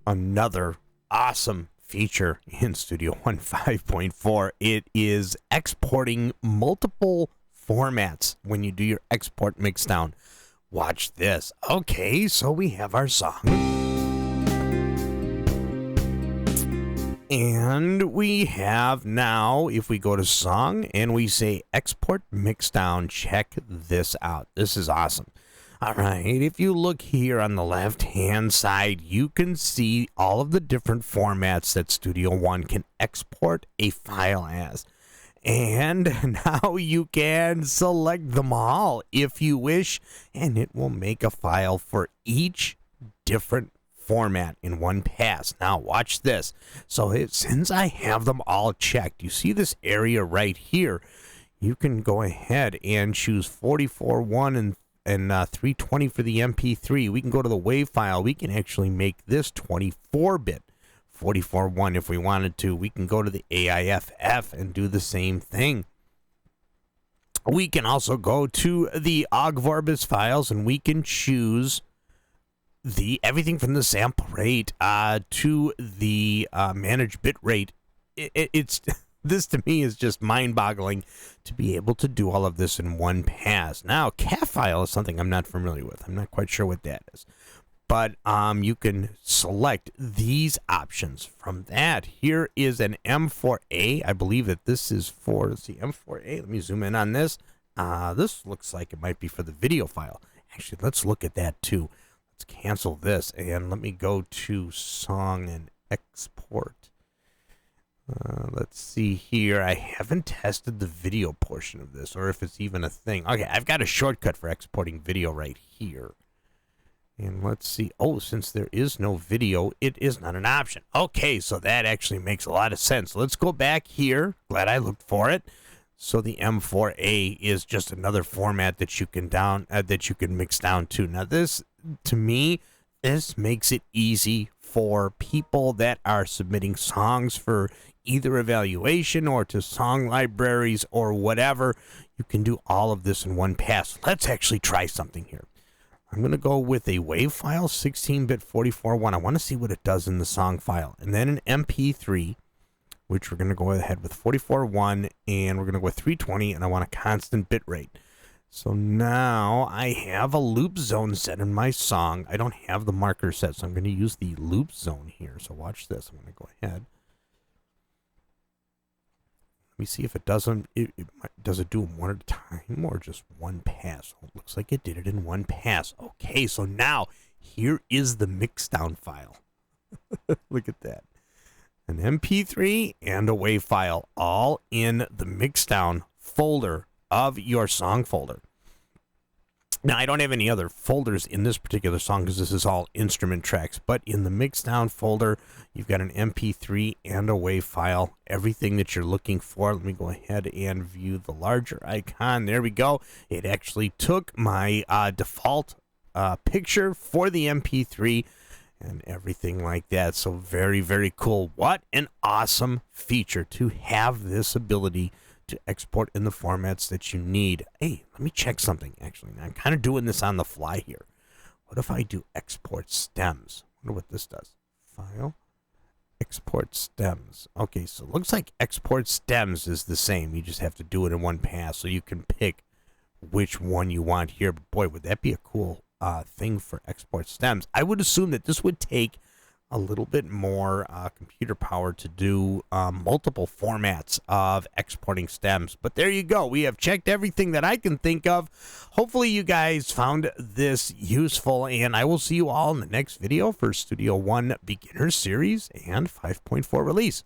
another awesome feature in Studio One 5.4. It is exporting multiple formats when you do your export mixdown. Watch this. Okay, so we have our song. And we have now, if we go to song and we say export mixdown, check this out. This is awesome. All right, if you look here on the left-hand side, you can see all of the different formats that Studio One can export a file as. And now you can select them all if you wish, and it will make a file for each different format in one pass. Now watch this. So since I have them all checked, you see this area right here, you can go ahead and choose 44.1 and 320 for the MP3. We can go to the WAV file. We can actually make this 24-bit 44.1 if we wanted to. We can go to the AIFF and do the same thing. We can also go to the OGVorbis files and we can choose everything from the sample rate to the managed bit rate. It's this to me is just mind-boggling to be able to do all of this in one pass. Now, CAF file is something I'm not familiar with. I'm not quite sure what that is. But you can select these options from that. Here is an M4A. I believe that this is for the M4A. Let me zoom in on this. This looks like it might be for the video file. Actually, let's look at that too. Let's cancel this and let me go to song and export. Let's see here. I haven't tested the video portion of this or if it's even a thing. Okay, I've got a shortcut for exporting video right here. And let's see. Oh, since there is no video, it is not an option. Okay, so that actually makes a lot of sense. Let's go back here. Glad I looked for it. So the M4A is just another format that you can mix down to. Now this, to me, this makes it easy for people that are submitting songs for either evaluation or to song libraries or whatever. You can do all of this in one pass. Let's actually try something here. I'm going to go with a WAV file, 16-bit 44.1. I want to see what it does in the song file. And then an MP3, which we're going to go ahead with 44.1, and we're going to go with 320, and I want a constant bit rate. So now I have a loop zone set in my song. I don't have the marker set, so I'm going to use the loop zone here. So watch this. I'm going to go ahead. Let me see if it doesn't. Does it do them one at a time or just one pass? Oh, it looks like it did it in one pass. Okay, so now here is the mixdown file. Look at that. An MP3 and a WAV file all in the mixdown folder of your song folder. Now, I don't have any other folders in this particular song because this is all instrument tracks, but in the mixdown folder, you've got an MP3 and a WAV file, everything that you're looking for. Let me go ahead and view the larger icon. There we go. It actually took my default picture for the MP3 and everything like that. So very, very cool. What an awesome feature to have this ability to export in the formats that you need. Hey, let me check something, actually. Now, I'm kind of doing this on the fly here. What if I do export stems? I wonder what this does. File, export stems. Okay, so it looks like export stems is the same. You just have to do it in one pass, so you can pick which one you want here. But boy, would that be a cool thing for export stems. I would assume that this would take a little bit more computer power to do multiple formats of exporting stems. But there you go. We have checked everything that I can think of. Hopefully you guys found this useful, and I will see you all in the next video for Studio One Beginner Series and 5.4 release.